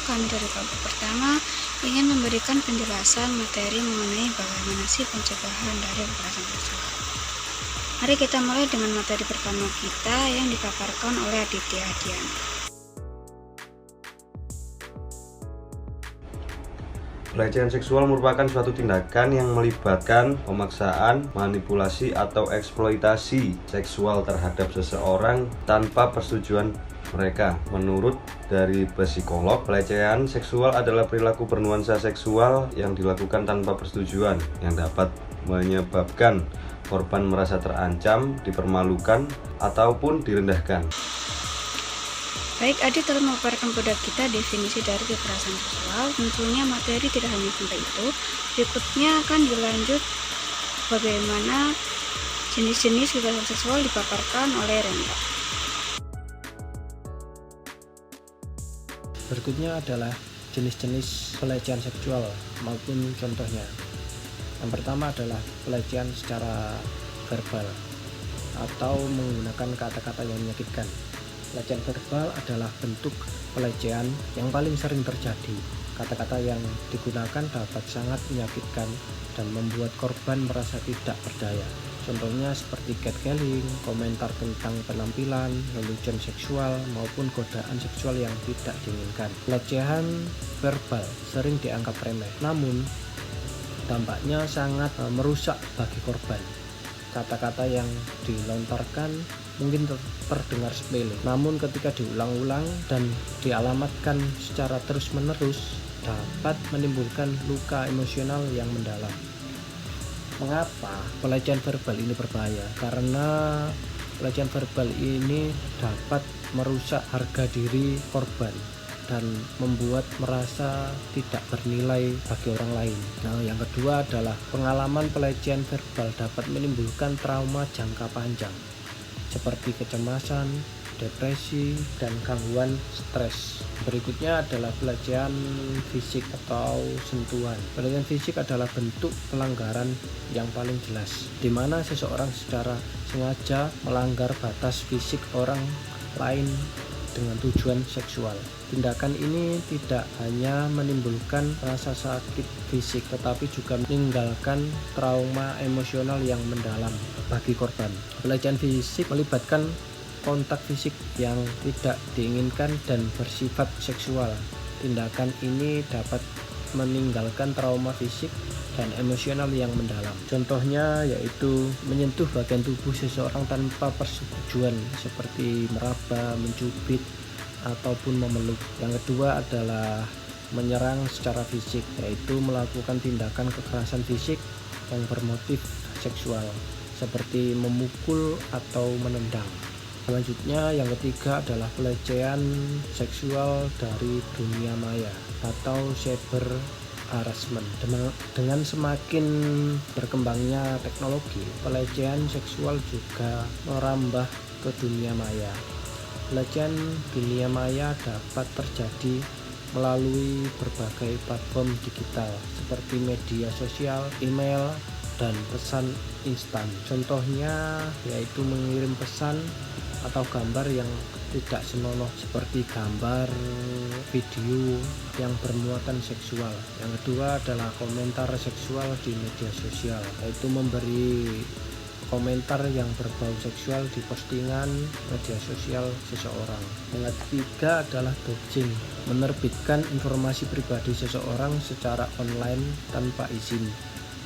kami dari kelompok pertama ingin memberikan penjelasan materi mengenai bagaimana sih pencegahan dari kekerasan seksual. Mari kita mulai dengan materi pertama kita yang dipaparkan oleh Aditya Adiana. Pelecehan seksual merupakan suatu tindakan yang melibatkan pemaksaan, manipulasi, atau eksploitasi seksual terhadap seseorang tanpa persetujuan mereka. Menurut dari psikolog, pelecehan seksual adalah perilaku bernuansa seksual yang dilakukan tanpa persetujuan yang dapat menyebabkan korban merasa terancam, dipermalukan, ataupun direndahkan. Baik, Adi telah memaparkan kepada kita definisi dari kekerasan seksual. Tentunya materi tidak hanya sampai itu. Berikutnya akan dilanjut bagaimana jenis-jenis kekerasan seksual dipaparkan oleh Renda. Berikutnya adalah jenis-jenis pelecehan seksual maupun contohnya. Yang pertama adalah pelecehan secara verbal atau menggunakan kata-kata yang menyakitkan. Pelecehan verbal adalah bentuk pelecehan yang paling sering terjadi. Kata-kata yang digunakan dapat sangat menyakitkan dan membuat korban merasa tidak berdaya. Contohnya seperti catcalling, komentar tentang penampilan, lelucon seksual, maupun godaan seksual yang tidak diinginkan. Pelecehan verbal sering dianggap remeh, namun dampaknya sangat merusak bagi korban. Kata-kata yang dilontarkan mungkin terdengar sepele, namun ketika diulang-ulang dan dialamatkan secara terus-menerus dapat menimbulkan luka emosional yang mendalam. Mengapa pelecehan verbal ini berbahaya? Karena pelecehan verbal ini dapat merusak harga diri korban dan membuat merasa tidak bernilai bagi orang lain. Nah, yang kedua adalah pengalaman pelecehan verbal dapat menimbulkan trauma jangka panjang seperti kecemasan, depresi, dan gangguan stres. Berikutnya adalah pelecehan fisik atau sentuhan. Pelecehan fisik adalah bentuk pelanggaran yang paling jelas, di mana seseorang secara sengaja melanggar batas fisik orang lain dengan tujuan seksual. Tindakan ini tidak hanya menimbulkan rasa sakit fisik, tetapi juga meninggalkan trauma emosional yang mendalam bagi korban. Pelecehan fisik melibatkan kontak fisik yang tidak diinginkan dan bersifat seksual. Tindakan ini dapat meninggalkan trauma fisik dan emosional yang mendalam. Contohnya yaitu menyentuh bagian tubuh seseorang tanpa persetujuan seperti meraba, mencubit, ataupun memeluk. Yang kedua adalah menyerang secara fisik, yaitu melakukan tindakan kekerasan fisik yang bermotif seksual seperti memukul atau menendang. Selanjutnya yang ketiga adalah pelecehan seksual dari dunia maya atau cyber harassment. Dengan semakin berkembangnya teknologi, pelecehan seksual juga merambah ke dunia maya. Pelecehan dunia maya dapat terjadi melalui berbagai platform digital seperti media sosial, email, dan pesan instan. Contohnya yaitu mengirim pesan atau gambar yang tidak senonoh seperti gambar, video yang bermuatan seksual. Yang kedua adalah komentar seksual di media sosial, yaitu memberi komentar yang berbau seksual di postingan media sosial seseorang. Yang ketiga adalah doxing, menerbitkan informasi pribadi seseorang secara online tanpa izin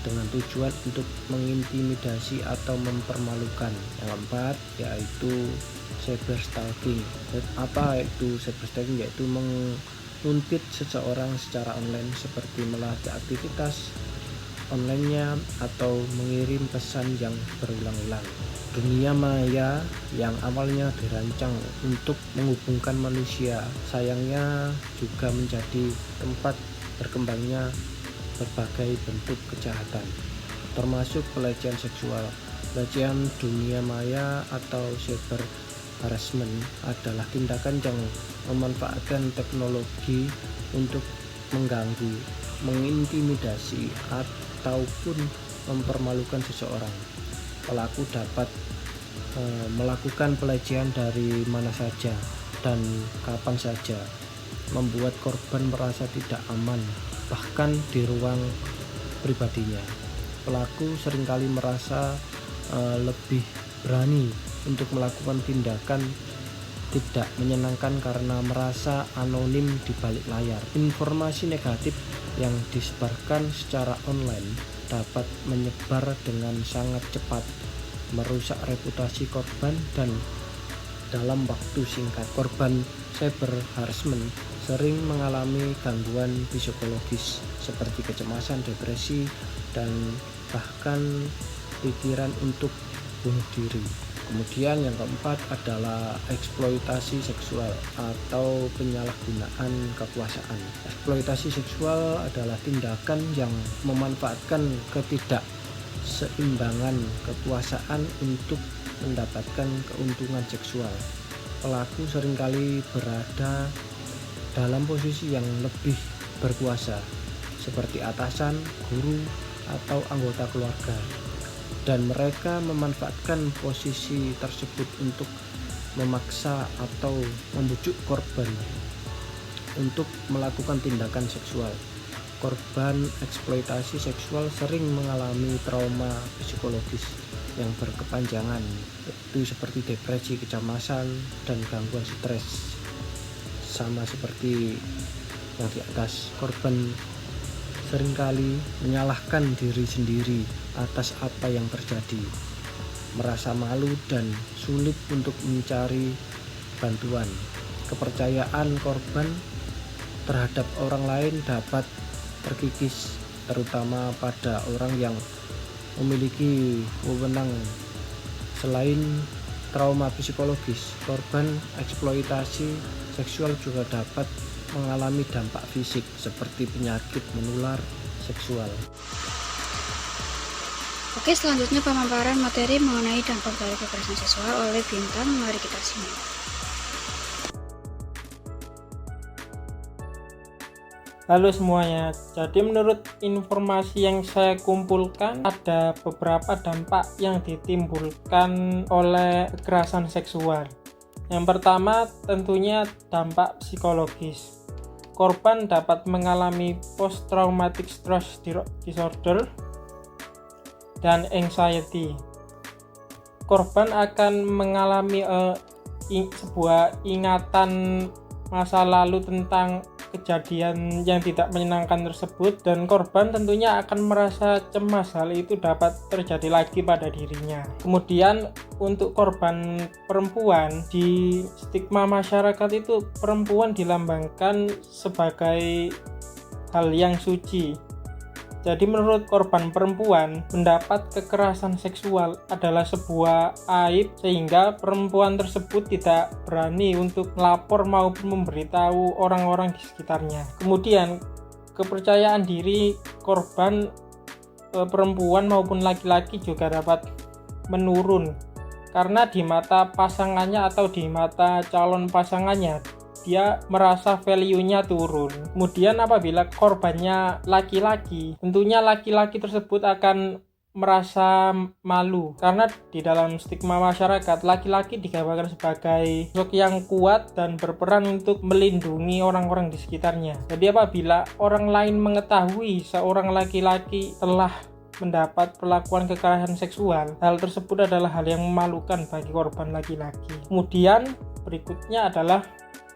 dengan tujuan untuk mengintimidasi atau mempermalukan. Yang keempat yaitu cyberstalking. Apa itu cyberstalking? Yaitu menguntit seseorang secara online seperti melatih aktivitas online-nya atau mengirim pesan yang berulang-ulang. Dunia maya yang awalnya dirancang untuk menghubungkan manusia, sayangnya juga menjadi tempat berkembangnya berbagai bentuk kejahatan, termasuk pelecehan seksual. Pelecehan dunia maya atau cyber harassment adalah tindakan yang memanfaatkan teknologi untuk mengganggu, mengintimidasi, ataupun mempermalukan seseorang. Pelaku dapat melakukan pelecehan dari mana saja dan kapan saja, membuat korban merasa tidak aman, bahkan di ruang pribadinya. Pelaku seringkali merasa lebih berani untuk melakukan tindakan tidak menyenangkan karena merasa anonim di balik layar. Informasi negatif yang disebarkan secara online dapat menyebar dengan sangat cepat, merusak reputasi korban, dan dalam waktu singkat. Korban cyber harassment sering mengalami gangguan psikologis seperti kecemasan, depresi, dan bahkan pikiran untuk bunuh diri. Kemudian yang keempat adalah eksploitasi seksual atau penyalahgunaan kekuasaan. Eksploitasi seksual adalah tindakan yang memanfaatkan ketidakseimbangan kekuasaan untuk mendapatkan keuntungan seksual. Pelaku seringkali berada dalam posisi yang lebih berkuasa, seperti atasan, guru, atau anggota keluarga, dan mereka memanfaatkan posisi tersebut untuk memaksa atau membujuk korban untuk melakukan tindakan seksual. Korban eksploitasi seksual sering mengalami trauma psikologis yang berkepanjangan, yaitu seperti depresi, kecemasan, dan gangguan stres. Sama seperti yang di atas, korban seringkali menyalahkan diri sendiri atas apa yang terjadi, merasa malu dan sulit untuk mencari bantuan. Kepercayaan korban terhadap orang lain dapat terkikis, terutama pada orang yang memiliki wewenang. Selain trauma psikologis, korban eksploitasi seksual juga dapat mengalami dampak fisik seperti penyakit menular seksual. Oke, selanjutnya pemaparan materi mengenai dampak dari kekerasan seksual oleh Bintang. Mari kita simak. Halo semuanya, jadi menurut informasi yang saya kumpulkan ada beberapa dampak yang ditimbulkan oleh kekerasan seksual. Yang pertama tentunya dampak psikologis. Korban dapat mengalami post-traumatic stress disorder dan anxiety. Korban akan mengalami sebuah ingatan masa lalu tentang kejadian yang tidak menyenangkan tersebut, dan korban tentunya akan merasa cemas hal itu dapat terjadi lagi pada dirinya. Kemudian untuk korban perempuan, di stigma masyarakat itu perempuan dilambangkan sebagai hal yang suci. Jadi menurut korban perempuan, mendapat kekerasan seksual adalah sebuah aib sehingga perempuan tersebut tidak berani untuk melapor maupun memberitahu orang-orang di sekitarnya. Kemudian kepercayaan diri korban perempuan maupun laki-laki juga dapat menurun karena di mata pasangannya atau di mata calon pasangannya dia merasa value-nya turun. Kemudian apabila korbannya laki-laki, tentunya laki-laki tersebut akan merasa malu karena di dalam stigma masyarakat laki-laki digambarkan sebagai sosok yang kuat dan berperan untuk melindungi orang-orang di sekitarnya. Jadi apabila orang lain mengetahui seorang laki-laki telah mendapat perlakuan kekerasan seksual, hal tersebut adalah hal yang memalukan bagi korban laki-laki. Kemudian berikutnya adalah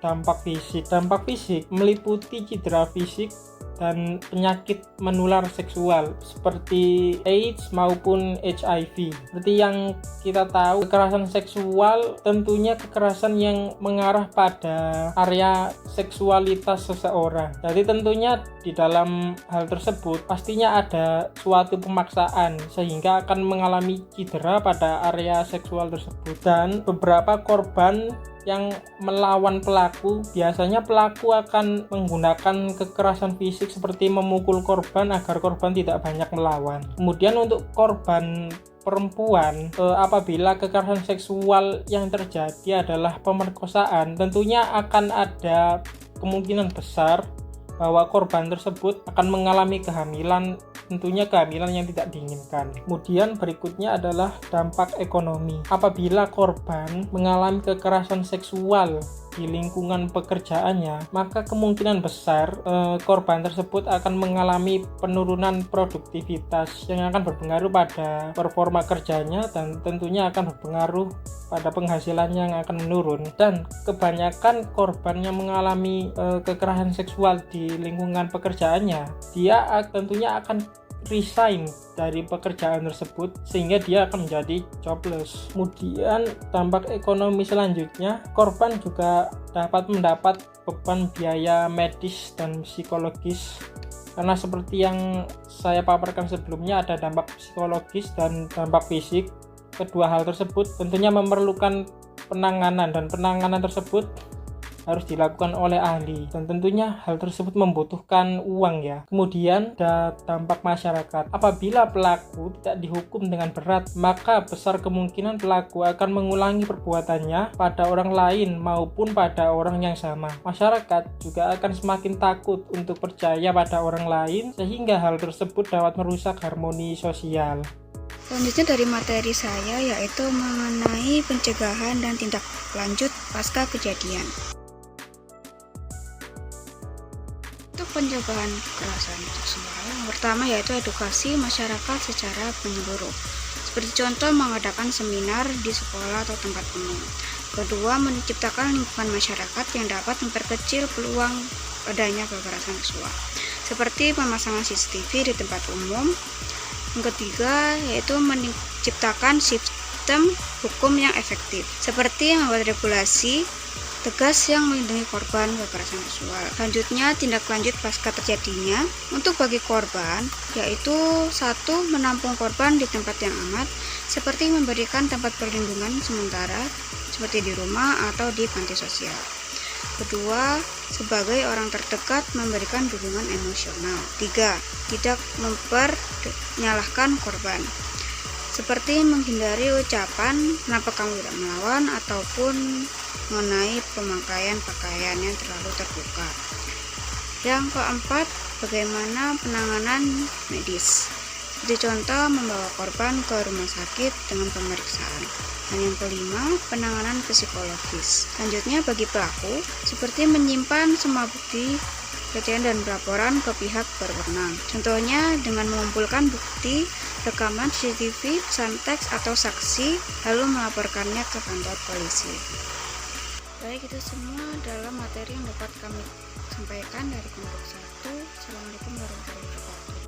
dampak fisik. Dampak fisik meliputi cedera fisik dan penyakit menular seksual seperti AIDS maupun HIV. Seperti yang kita tahu, kekerasan seksual tentunya kekerasan yang mengarah pada area seksualitas seseorang. Jadi tentunya di dalam hal tersebut pastinya ada suatu pemaksaan sehingga akan mengalami cedera pada area seksual tersebut. Dan beberapa korban yang melawan pelaku, biasanya pelaku akan menggunakan kekerasan fisik seperti memukul korban agar korban tidak banyak melawan. Kemudian untuk korban perempuan, apabila kekerasan seksual yang terjadi adalah pemerkosaan, tentunya akan ada kemungkinan besar bahwa korban tersebut akan mengalami kehamilan, tentunya kehamilan yang tidak diinginkan. Kemudian berikutnya adalah dampak ekonomi. Apabila korban mengalami kekerasan seksual di lingkungan pekerjaannya, maka kemungkinan besar korban tersebut akan mengalami penurunan produktivitas yang akan berpengaruh pada performa kerjanya dan tentunya akan berpengaruh pada penghasilannya yang akan menurun. Dan kebanyakan korban yang mengalami kekerasan seksual di lingkungan pekerjaannya, dia tentunya akan resign dari pekerjaan tersebut sehingga dia akan menjadi jobless. Kemudian dampak ekonomi selanjutnya, korban juga dapat mendapat beban biaya medis dan psikologis, karena seperti yang saya paparkan sebelumnya, ada dampak psikologis dan dampak fisik. Kedua hal tersebut tentunya memerlukan penanganan, dan penanganan tersebut harus dilakukan oleh ahli, dan tentunya hal tersebut membutuhkan uang ya. Kemudian ada dampak masyarakat. Apabila pelaku tidak dihukum dengan berat, maka besar kemungkinan pelaku akan mengulangi perbuatannya pada orang lain maupun pada orang yang sama. Masyarakat juga akan semakin takut untuk percaya pada orang lain, sehingga hal tersebut dapat merusak harmoni sosial. Selanjutnya dari materi saya yaitu mengenai pencegahan dan tindak lanjut pasca kejadian. Untuk pencegahan kekerasan seksual, yang pertama yaitu edukasi masyarakat secara menyeluruh. Seperti contoh mengadakan seminar di sekolah atau tempat umum. Kedua, menciptakan lingkungan masyarakat yang dapat memperkecil peluang adanya kekerasan seksual, seperti pemasangan CCTV di tempat umum. Yang ketiga yaitu menciptakan sistem hukum yang efektif, seperti membuat regulasi tegas yang melindungi korban kekerasan seksual. Selanjutnya, tindak lanjut pasca terjadinya. Untuk bagi korban, yaitu 1. Menampung korban di tempat yang aman, seperti memberikan tempat perlindungan sementara, seperti di rumah atau di panti sosial. Kedua, sebagai orang terdekat memberikan dukungan emosional. 3. Tidak mempernyalahkan korban, seperti menghindari ucapan "kenapa kamu tidak melawan" ataupun mengenai pemakaian pakaian yang terlalu terbuka. Yang keempat, bagaimana penanganan medis. Seperti contoh membawa korban ke rumah sakit dengan pemeriksaan. Dan yang kelima, penanganan psikologis. Selanjutnya bagi pelaku, seperti menyimpan semua bukti kejadian dan laporan ke pihak berwenang. Contohnya dengan mengumpulkan bukti rekaman CCTV, pesan teks atau saksi, lalu melaporkannya ke kantor polisi. Baik, itu semua dalam materi yang dapat kami sampaikan dari kelompok 1. Assalamualaikum warahmatullahi wabarakatuh.